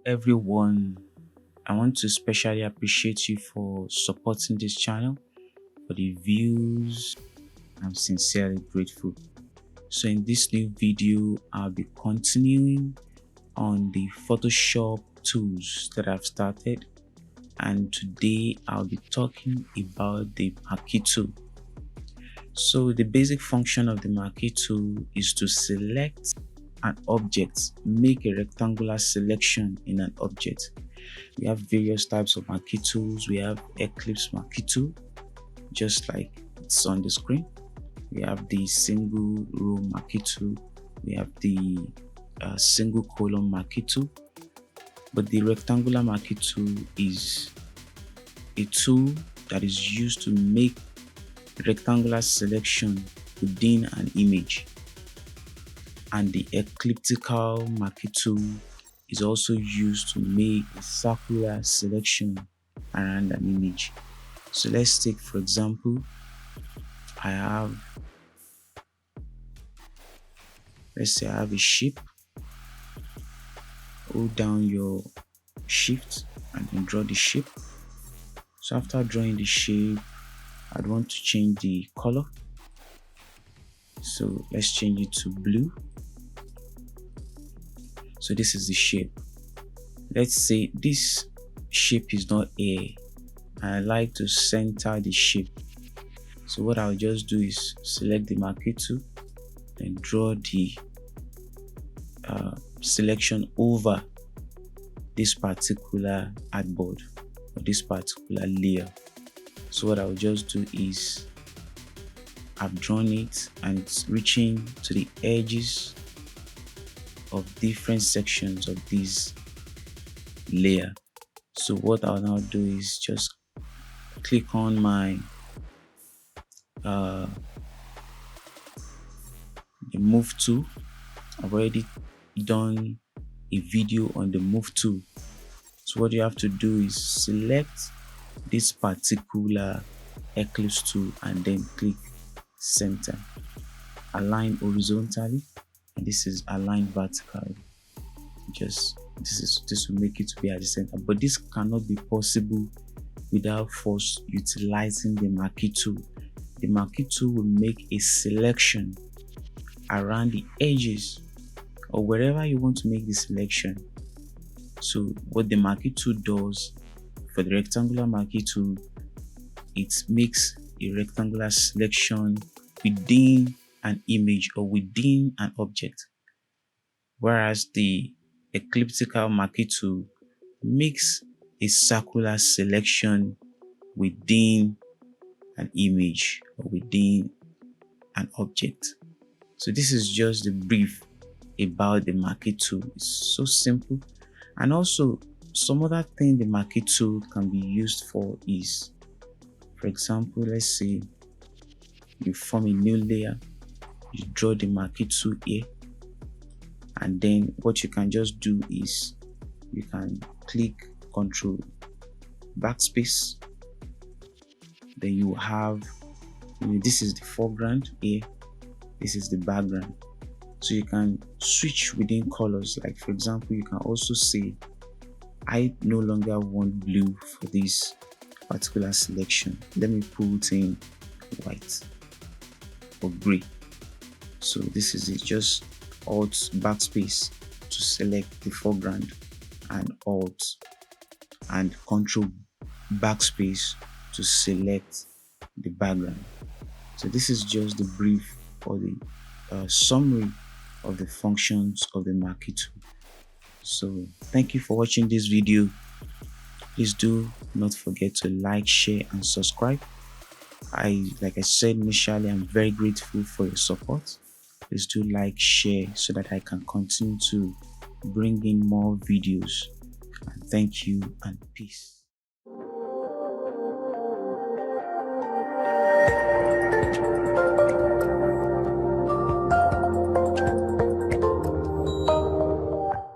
everyone. I want to especially appreciate you for supporting this channel, for the views. I'm sincerely grateful. So in this new video, I'll be continuing on the Photoshop tools that I've started, and today I'll be talking about the Marquee tool. So the basic function of the Marquee tool is to select an object, make a rectangular selection in an object. We have various types of Marquee tools. We have Ellipse Marquee tool, just like it's on the screen. We have the single row Marquee tool. We have the single column Marquee tool. But the rectangular Marquee tool is a tool that is used to make rectangular selection within an image. And the elliptical Marquee tool is also used to make a circular selection around an image. So let's take, for example, let's say I have a shape. Hold down your shift and then draw the shape. So after drawing the shape, I'd want to change the color. So let's change it to blue. So this is the shape. Let's say this shape is not A. I like to center the shape. So what I'll just do is select the Marquee tool and draw the selection over this particular artboard or this particular layer. So what I'll just do is I've drawn it and it's reaching to the edges of different sections of this layer. So what I'll now do is just click on my the move tool. I've already done a video on the move tool. So what you have to do is select this particular ellipse tool and then click center, align horizontally, and this is align vertically. Just this will make it to be at the center, but this cannot be possible without first utilizing the Marquee tool. The Marquee tool will make a selection around the edges or wherever you want to make the selection. So what the Marquee tool does for the rectangular Marquee tool, it makes a rectangular selection within an image or within an object, whereas the elliptical Marquee tool makes a circular selection within an image or within an object. So this is just the brief about the Marquee tool. It's so simple. And also some other thing the Marquee tool can be used for is, for example, let's say you form a new layer, you draw the Marquee tool here, and then what you can just do is you can click Control Backspace. Then you have, this is the foreground here, this is the background. So you can switch within colors. Like for example, you can also say I no longer want blue for this particular selection. Let me put in white or gray. So this is it. Just Alt Backspace to select the foreground, and Alt and Control Backspace to select the background. So this is just the brief or the summary of the functions of the Marquee tool. So thank you for watching this video. Please do not forget to like, share and subscribe. Like I said initially, I'm very grateful for your support. Please do like, share so that I can continue to bring in more videos. And thank you and peace.